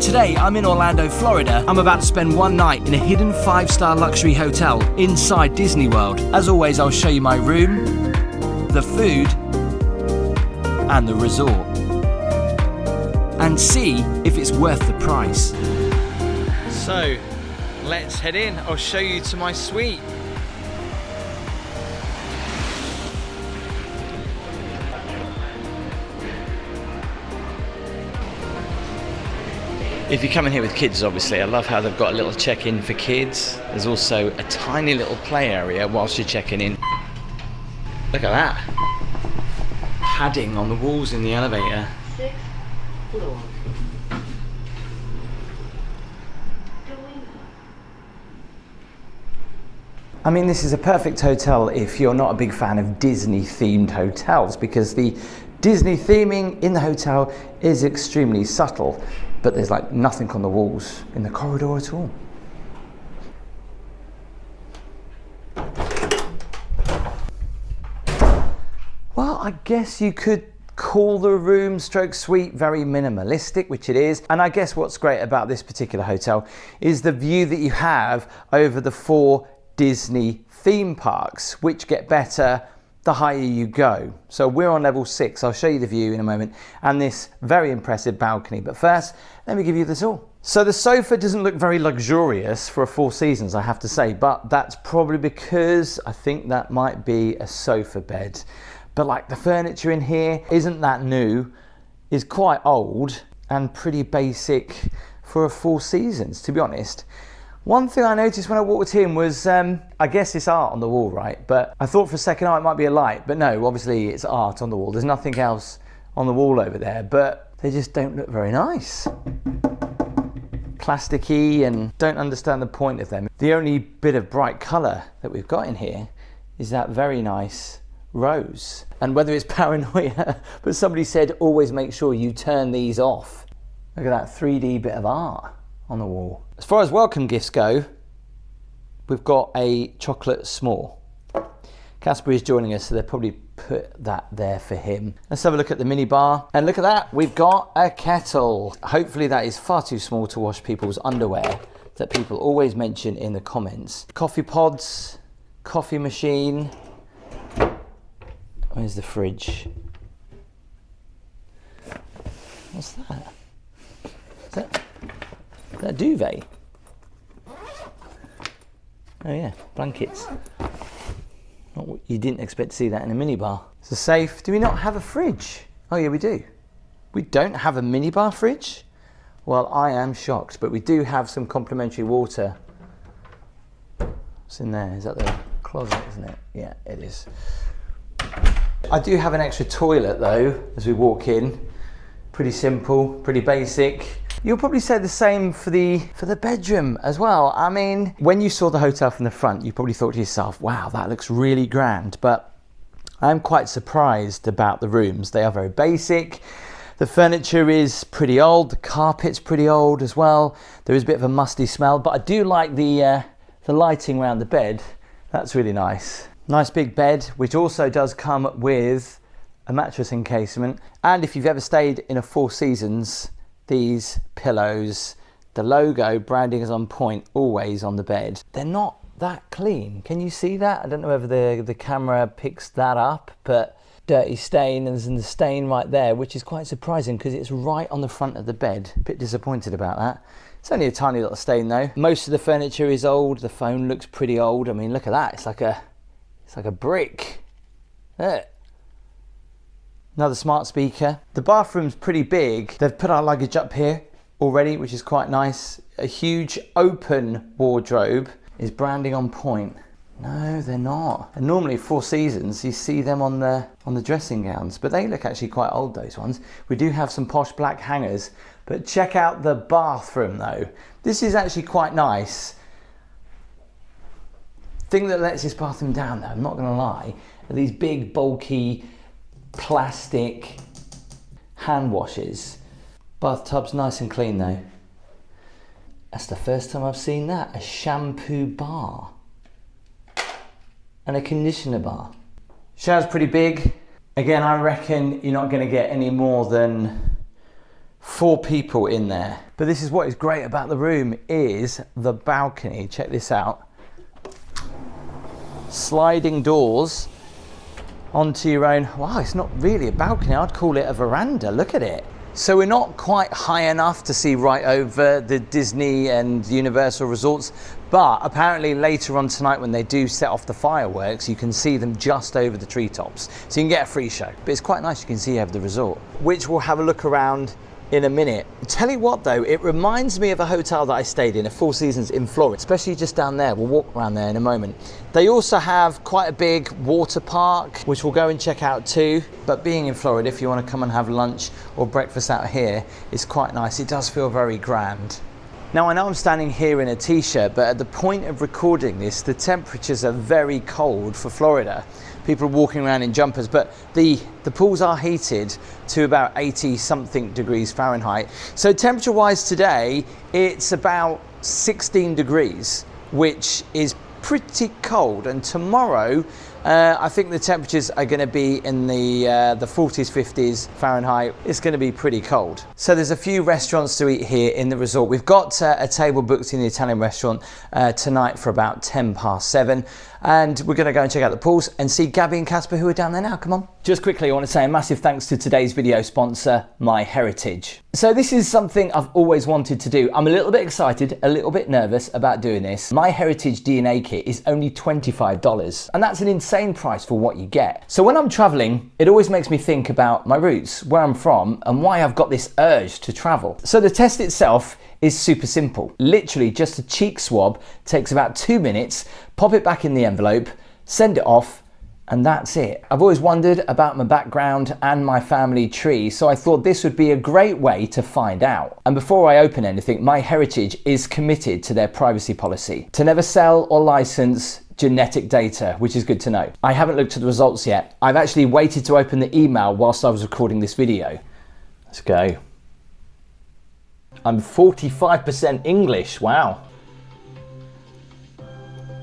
Today I'm in Orlando, Florida. I'm about to spend one night in a hidden 5-star luxury hotel inside Disney World. As always, I'll show you my room, the food, and the resort, and see if it's worth the price. So, let's head in. I'll show you to my suite. If you come in here with kids, obviously, I love how they've got a little check-in for kids. There's also a tiny little play area whilst you're checking in. Look at that. Padding on the walls in the elevator. 6th floor. I mean, this is a perfect hotel if you're not a big fan of Disney-themed hotels, because the Disney theming in the hotel is extremely subtle. But there's like nothing on the walls in the corridor at all. Well, I guess you could call the room stroke suite very minimalistic, which it is. And I guess what's great about this particular hotel is the view that you have over the 4 Disney theme parks, which get better the higher you go. So we're on level 6. I'll show you the view in a moment and this very impressive balcony. But first, let me give you the tour. So the sofa doesn't look very luxurious for a 4 Seasons, I have to say, but that's probably because I think that might be a sofa bed. But like the furniture in here isn't that new, is quite old and pretty basic for a 4 Seasons, to be honest. One thing I noticed when I walked in was, I guess it's art on the wall, right? But I thought for a second, oh, it might be a light. But no, obviously it's art on the wall. There's nothing else on the wall over there, but they just don't look very nice. Plasticky, and don't understand the point of them. The only bit of bright colour that we've got in here is that very nice rose. And whether it's paranoia, but somebody said always make sure you turn these off. Look at that 3D bit of art on the wall. As far as welcome gifts go, we've got a chocolate s'more. Casper is joining us, so they'll probably put that there for him. Let's have a look at the mini bar. And look at that, we've got a kettle. Hopefully that is far too small to wash people's underwear that people always mention in the comments. Coffee pods, coffee machine. Where's the fridge? What's that? Is that a duvet? Oh yeah, blankets. Not what you didn't expect to see that in a minibar. It's a safe. Do we not have a fridge? Oh yeah, we do. We don't have a minibar fridge? Well, I am shocked, but we do have some complimentary water. What's in there? Is that the closet, isn't it? Yeah, it is. I do have an extra toilet though, as we walk in. Pretty simple, pretty basic. You'll probably say the same for the bedroom as well. I mean, when you saw the hotel from the front, you probably thought to yourself, wow, that looks really grand. But I'm quite surprised about the rooms. They are very basic. The furniture is pretty old. The carpet's pretty old as well. There is a bit of a musty smell, but I do like the lighting around the bed. That's really nice. Nice big bed, which also does come with a mattress encasement. And if you've ever stayed in a 4 Seasons, these pillows, the logo branding is on point, always on the bed. They're not that clean. Can you see that? I don't know whether the camera picks that up, but dirty stain, and there's the stain right there, which is quite surprising because it's right on the front of the bed. A bit disappointed about that. It's only a tiny little stain though. Most of the furniture is old. The phone looks pretty old. I mean, look at that. It's like a brick. Look. Another smart speaker. The bathroom's pretty big. They've put our luggage up here already, which is quite nice. A huge open wardrobe. Is branding on point? No, they're not. And normally 4 Seasons, you see them on the dressing gowns, but they look actually quite old, those ones. We do have some posh black hangers, but check out the bathroom though. This is actually quite nice. Thing that lets this bathroom down though, I'm not gonna lie, are these big bulky plastic hand washes. Bathtub's nice and clean though. That's the first time I've seen that. A shampoo bar and a conditioner bar. Shower's pretty big. Again, I reckon you're not going to get any more than 4 people in there. But this is what is great about the room is the balcony. Check this out. Sliding doors onto your own. Wow, it's not really a balcony. I'd call it a veranda. Look at it. So we're not quite high enough to see right over the Disney and Universal resorts, but apparently later on tonight when they do set off the fireworks, you can see them just over the treetops. So you can get a free show. But it's quite nice, you can see over the resort, which we'll have a look around in a minute. Tell you what though, it reminds me of a hotel that I stayed in, a Four Seasons in Florida, especially just down there. We'll walk around there in a moment. They also have quite a big water park, which we'll go and check out too. But being in Florida, if you want to come and have lunch or breakfast out here, it's quite nice. It does feel very grand. Now I know I'm standing here in a t-shirt, but at the point of recording this, the temperatures are very cold for Florida. People are walking around in jumpers, but the pools are heated to about 80 something degrees Fahrenheit. So temperature wise today, it's about 16 degrees, which is pretty cold. And tomorrow, I think the temperatures are going to be in the 40s, 50s Fahrenheit. It's going to be pretty cold. So there's a few restaurants to eat here in the resort. We've got a table booked in the Italian restaurant tonight for about 7:10. And we're going to go and check out the pools and see Gabby and Casper, who are down there now. Come on. Just quickly, I want to say a massive thanks to today's video sponsor, MyHeritage. So this is something I've always wanted to do. I'm a little bit excited, a little bit nervous about doing this. MyHeritage DNA kit is only $25, and that's an insane price for what you get. So when I'm traveling, it always makes me think about my roots, where I'm from, and why I've got this urge to travel. So the test itself is super simple. Literally just a cheek swab, takes about 2 minutes, pop it back in the envelope, send it off, and that's it. I've always wondered about my background and my family tree, so I thought this would be a great way to find out. And before I open anything, MyHeritage is committed to their privacy policy to never sell or license genetic data, which is good to know. I haven't looked at the results yet. I've actually waited to open the email whilst I was recording this video. Let's go. I'm 45% English, wow.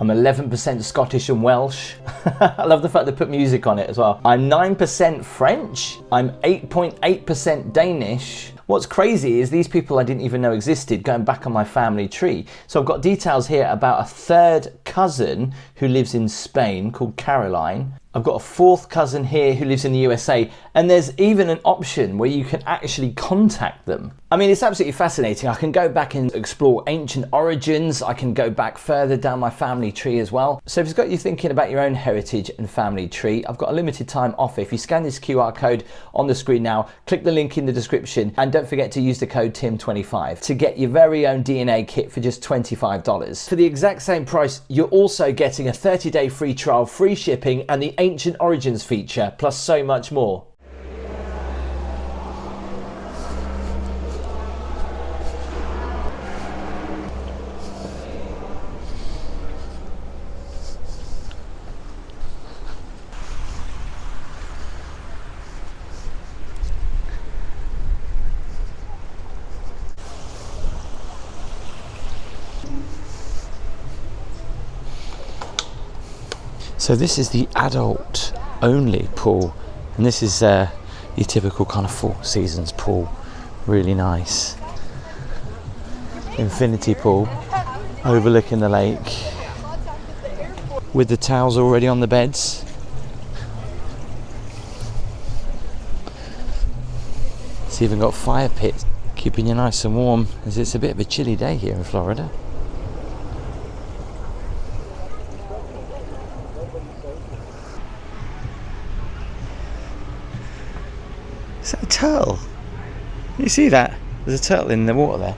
I'm 11% Scottish and Welsh. I love the fact they put music on it as well. I'm 9% French. I'm 8.8% Danish. What's crazy is these people I didn't even know existed, going back on my family tree. So I've got details here about a 3rd cousin who lives in Spain called Caroline. I've got a 4th cousin here who lives in the USA, and there's even an option where you can actually contact them. I mean, it's absolutely fascinating. I can go back and explore ancient origins. I can go back further down my family tree as well. So if it's got you thinking about your own heritage and family tree, I've got a limited time offer. If you scan this QR code on the screen now, click the link in the description, and don't forget to use the code TIM25 to get your very own DNA kit for just $25. For the exact same price, you're also getting a 30-day free trial, free shipping, and the Ancient Origins feature, plus so much more. So this is the adult only pool, and this is your typical kind of Four Seasons pool. Really nice. Infinity pool overlooking the lake with the towels already on the beds. It's even got fire pits keeping you nice and warm, as it's a bit of a chilly day here in Florida. Is that a turtle? Can you see that? There's a turtle in the water there.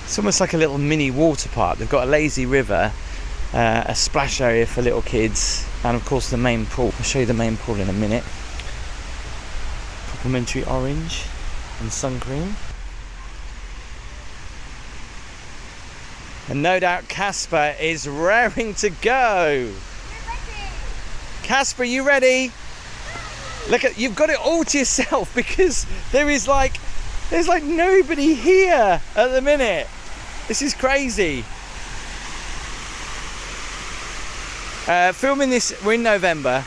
It's almost like a little mini water park. They've got a lazy river, a splash area for little kids, and of course the main pool. I'll show you the main pool in a minute. Complimentary orange and sun cream. And no doubt Casper is raring to go. Casper, you ready? Look at, you've got it all to yourself because there's like nobody here at the minute. This is crazy. Filming this, we're in November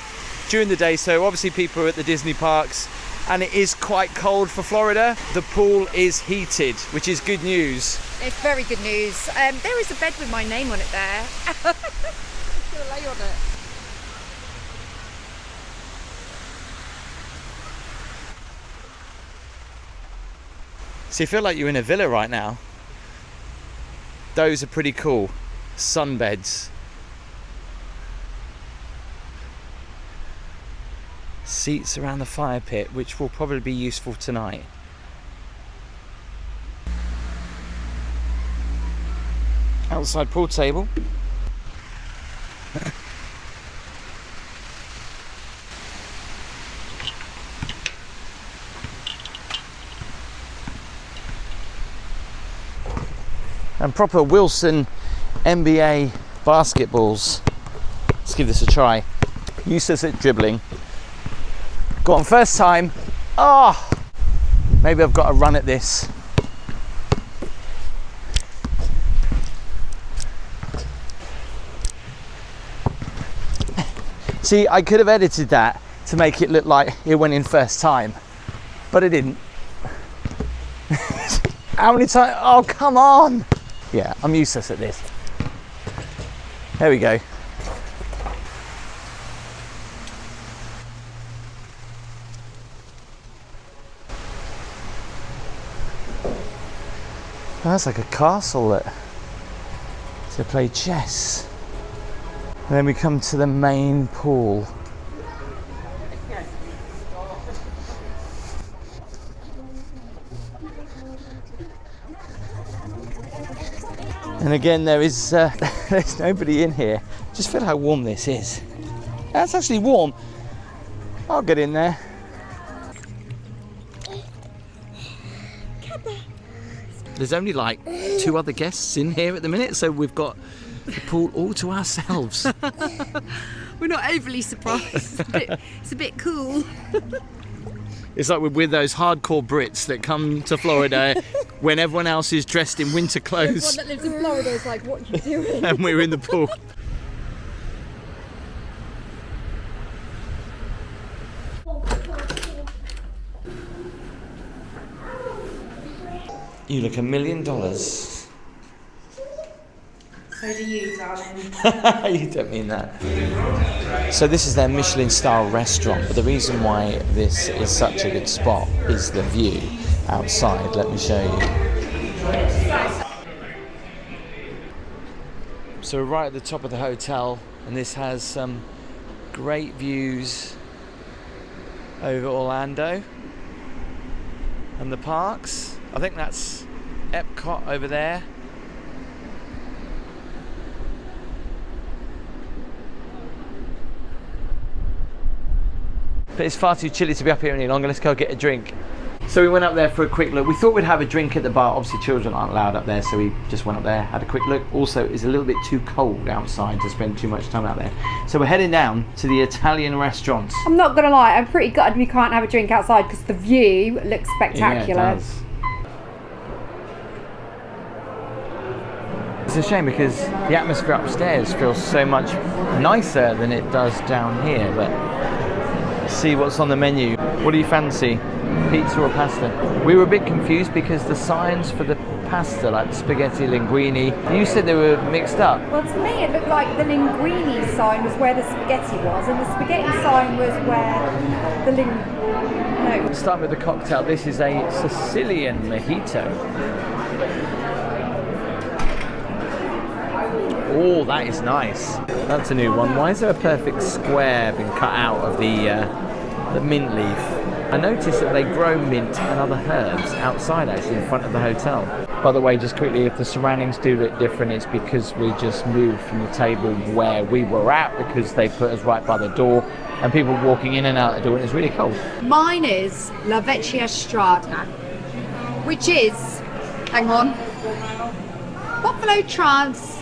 during the day, so obviously people are at the Disney parks and it is quite cold for Florida. The pool is heated, which is good news. It's very good news. There is a bed with my name on it there. I'm gonna lay on it. So you feel like you're in a villa right now. Those are pretty cool. Sunbeds. Seats around the fire pit, which will probably be useful tonight. Outside pool table. And proper Wilson NBA basketballs. Let's give this a try. Useless at dribbling. Got on first time. Oh, maybe I've got to run at this. See, I could have edited that to make it look like it went in first time, but it didn't. How many times? Oh, come on. Yeah, I'm useless at this. There we go. Oh, that's like a castle to play chess. And then we come to the main pool. And again, there's nobody in here. Just feel how warm this is. That's actually warm. I'll get in there. There's only like 2 other guests in here at the minute, so we've got the pool all to ourselves. We're not overly surprised. It's a bit cool. It's like we're with those hardcore Brits that come to Florida when everyone else is dressed in winter clothes. Everyone that lives in Florida is like, what are you doing? And we're in the pool. You look $1 million. So do you, darling. You don't mean that. So this is their Michelin style restaurant, but the reason why this is such a good spot is the view outside. Let me show you. So we're right at the top of the hotel, and this has some great views over Orlando and the parks. I think that's EPCOT over there. But it's far too chilly to be up here any longer. Let's go get a drink. So we went up there for a quick look. We thought we'd have a drink at the bar. Obviously children aren't allowed up there, so we just went up there, had a quick look. Also, it's a little bit too cold outside to spend too much time out there. So we're heading down to the Italian restaurant. I'm not going to lie, I'm pretty gutted we can't have a drink outside because the view looks spectacular. Yeah, it does. It's a shame because the atmosphere upstairs feels so much nicer than it does down here, but let's see what's on the menu. What do you fancy? Pizza or pasta? We were a bit confused because the signs for the pasta, like spaghetti linguine, you said they were mixed up. Well, to me it looked like the linguine sign was where the spaghetti was and the spaghetti sign was where the no. Starting with the cocktail, this is a Sicilian mojito. Oh, that is nice. That's a new one. Why is there a perfect square been cut out of the mint leaf? I noticed that they grow mint and other herbs outside, actually, in front of the hotel. By the way, just quickly, if the surroundings do look different, it's because we just moved from the table where we were at, because they put us right by the door, and people walking in and out the door, and it's really cold. Mine is La Vecchia Strada, which is, hang on, what Buffalo Trance,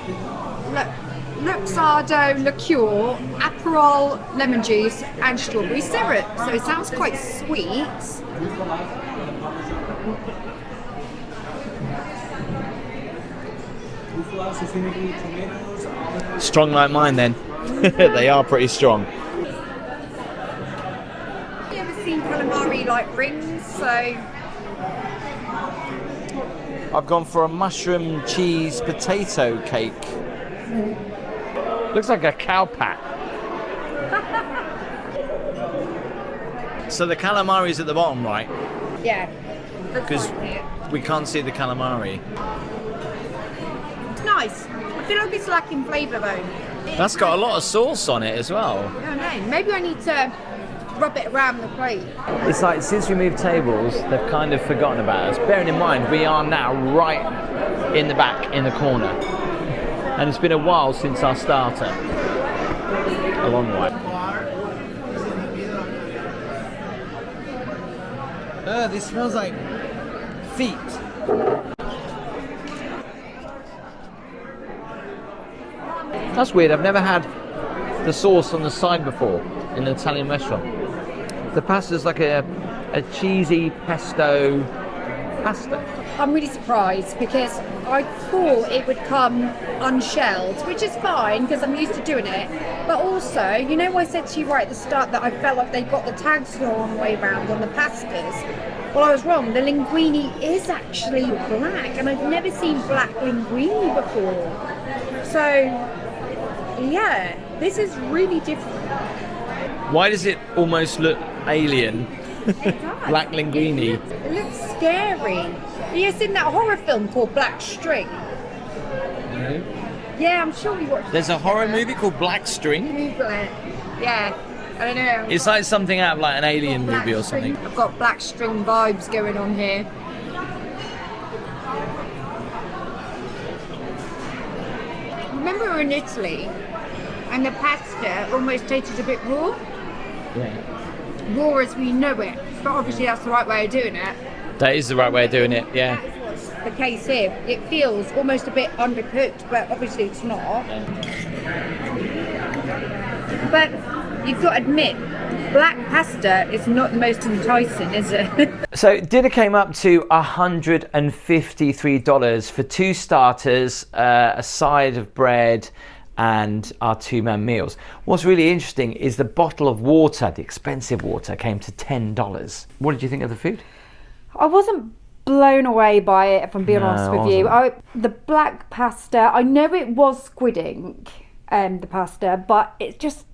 Luxardo liqueur, Aperol lemon juice, and strawberry syrup. So it sounds quite sweet. Strong like mine then. They are pretty strong. Have you ever seen calamari like rings? So I've gone for a mushroom cheese potato cake. Looks like a cow pat. So the calamari's at the bottom, right? yeah, Because we can't see the calamari. it's nice. I feel like it's lacking flavour though. That's got a lot of sauce on it as well. I don't know. Maybe I need to rub it around the plate. It's like since we moved tables, they've kind of forgotten about us. Bearing in mind, we are now right in the back, in the corner. And it's been a while since our starter. A long while. This smells like feet. That's weird. I've never had the sauce on the side before in an Italian restaurant. The pasta's like a cheesy pesto pasta. I'm really surprised because I thought it would come unshelled, which is fine because I'm used to doing it. But also, you know, I said to you right at the start that I felt like they got the tags the wrong way round on the pastas. Well, I was wrong. The linguine is actually black, and I've never seen black linguine before. So, yeah, this is really different. Why does it almost look alien? It does. Black linguine. It looks scary. Have you seen that horror film called Black String? Yeah, I'm sure you watched. There's a horror movie called Black String. Google it. Yeah, I don't know. It's like something out of like an alien Black movie or String. something. I've got Black String vibes going on here. Remember we were in Italy and the pasta almost tasted a bit raw? Yeah. Raw as we know it. But obviously that's the right way of doing it. That is the right way of doing it, yeah. That is what's the case here. It feels almost a bit undercooked, but obviously it's not. But you've got to admit, black pasta is not the most enticing, is it? So dinner came up to $153 for 2 starters, a side of bread, and our 2-man meals. What's really interesting is the bottle of water, the expensive water, came to $10. What did you think of the food? I wasn't blown away by it, if I'm being honest with you. The black pasta, I know it was squid ink, the pasta, but it just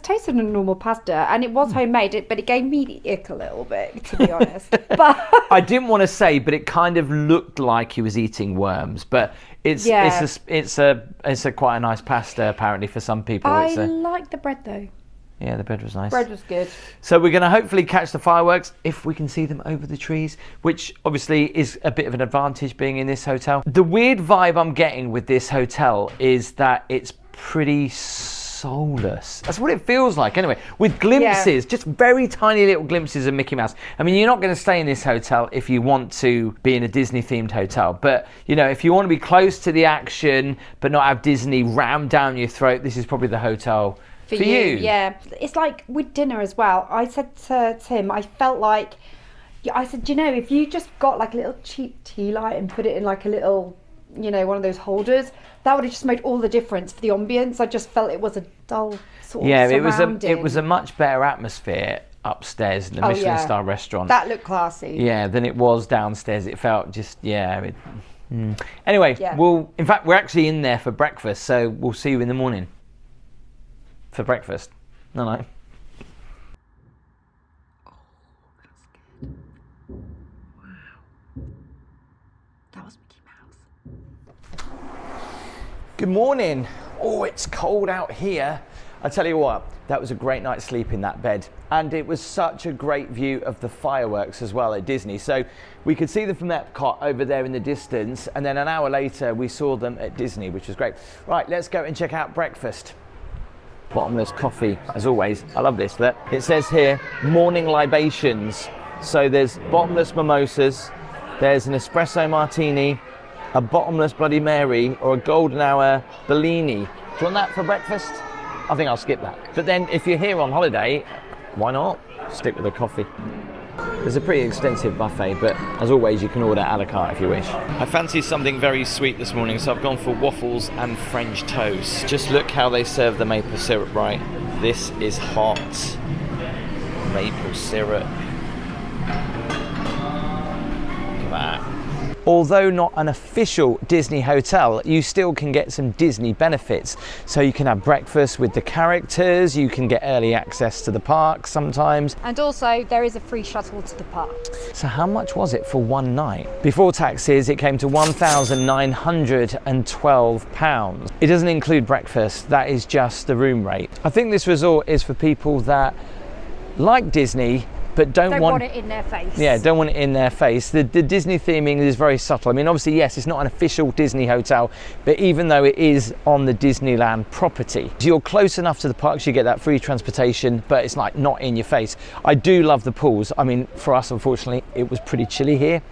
tasted like normal pasta, and it was homemade, but it gave me the ick a little bit, to be honest. But I didn't want to say, but it kind of looked like he was eating worms. But it's quite a nice pasta apparently for some people. I like the bread though. Yeah, the bread was nice. Bread was good. So we're going to hopefully catch the fireworks if we can see them over the trees, which obviously is a bit of an advantage being in this hotel. The weird vibe I'm getting with this hotel is that it's pretty soulless. That's what it feels like anyway, with glimpses, just very tiny little glimpses of Mickey Mouse. I mean, you're not going to stay in this hotel if you want to be in a Disney themed hotel, but you know, if you want to be close to the action but not have Disney rammed down your throat, this is probably the hotel for you. Yeah, it's like with dinner as well. I said to Tim, I felt like, I said, you know, if you just got like a little cheap tea light and put it in like a little, you know, one of those holders, that would have just made all the difference for the ambience. I just felt it was a dull sort of surrounding. it was a much better atmosphere upstairs in the Michelin star restaurant. That looked classy. Yeah, than it was downstairs. It felt just Anyway, Yeah. in fact, we're actually in there for breakfast, so we'll see you in the morning for breakfast. No. Oh, that's good. Wow. That was Mickey Mouse. Good morning. Oh, it's cold out here. I tell you what, that was a great night's sleep in that bed. And it was such a great view of the fireworks as well at Disney. So we could see them from EPCOT over there in the distance. And then an hour later, we saw them at Disney, which was great. Right, let's go and check out breakfast. Bottomless coffee, as always. I love this. Look, it says here, morning libations. So there's bottomless mimosas, there's an espresso martini, a bottomless Bloody Mary or a golden hour Bellini. Do you want that for breakfast? I think I'll skip that. But then if you're here on holiday, why not? Stick with the coffee. There's a pretty extensive buffet, but as always, you can order a la carte if you wish. I fancied something very sweet this morning, so I've gone for waffles and French toast. Just look how they serve the maple syrup, right? This is hot maple syrup. Look at that. Although not an official Disney hotel, you still can get some Disney benefits. So you can have breakfast with the characters, you can get early access to the park sometimes. And also there is a free shuttle to the park. So how much was it for one night? Before taxes, it came to £1,912. It doesn't include breakfast, that is just the room rate. I think this resort is for people that like Disney, but don't want it in their face. Yeah, don't want it in their face. The Disney theming is very subtle. I mean, obviously, yes, it's not an official Disney hotel, but even though it is on the Disneyland property, you're close enough to the parks, you get that free transportation, but it's like not in your face. I do love the pools. I mean, for us, unfortunately, it was pretty chilly here.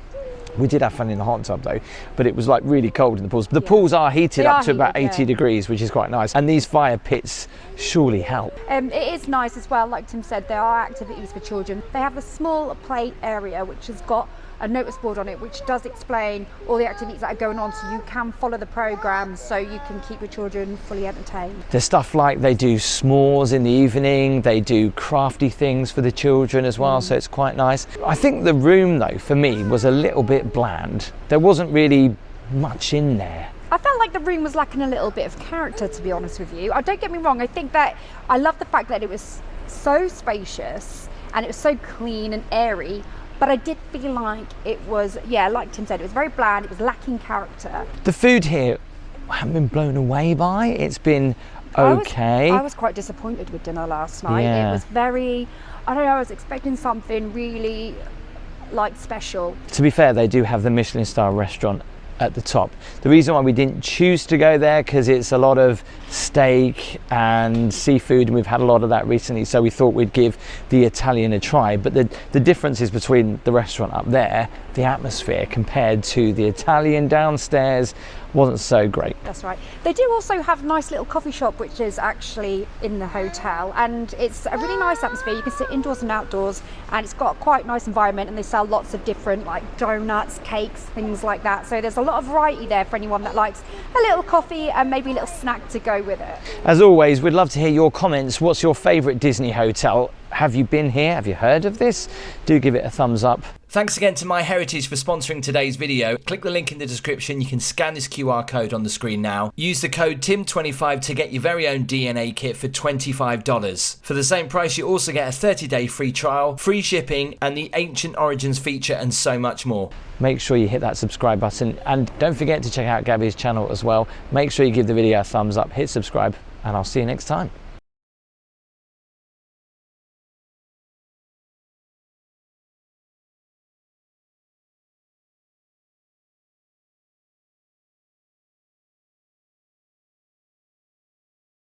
We did have fun in the hot tub though, but it was like really cold in the pools. The pools are heated up to about 80 degrees, which is quite nice. And these fire pits surely help. It is nice as well, like Tim said, there are activities for children. They have a small play area which has got a notice board on it which does explain all the activities that are going on, so you can follow the programme so you can keep your children fully entertained. There's stuff like they do s'mores in the evening, they do crafty things for the children as well, so it's quite nice. I think the room though, for me, was a little bit bland. There wasn't really much in there. I felt like the room was lacking a little bit of character, to be honest with you. Don't get me wrong, I think that I love the fact that it was so spacious and it was so clean and airy, but I did feel like it was, yeah, like Tim said, it was very bland, it was lacking character. The food here, I haven't been blown away by. It's been okay. I was quite disappointed with dinner last night. Yeah. It was very, I don't know, I was expecting something really like special. To be fair, they do have the Michelin star restaurant at the top. The reason why we didn't choose to go there, because it's a lot of steak and seafood, and we've had a lot of that recently, so we thought we'd give the Italian a try. But the difference is between the restaurant up there, the atmosphere compared to the Italian downstairs wasn't so great. That's right. They do also have a nice little coffee shop which is actually in the hotel, and it's a really nice atmosphere. You can sit indoors and outdoors, and it's got quite a nice environment, and they sell lots of different like donuts, cakes, things like that. So there's a lot of variety there for anyone that likes a little coffee and maybe a little snack to go with it. As always, we'd love to hear your comments. What's your favourite Disney hotel? Have you been here? Have you heard of this? Do give it a thumbs up. Thanks again to MyHeritage for sponsoring today's video. Click the link in the description. You can scan this QR code on the screen now. Use the code TIM25 to get your very own DNA kit for $25. For the same price, you also get a 30-day free trial, free shipping, and the Ancient Origins feature, and so much more. Make sure you hit that subscribe button, and don't forget to check out Gabby's channel as well. Make sure you give the video a thumbs up, hit subscribe, and I'll see you next time.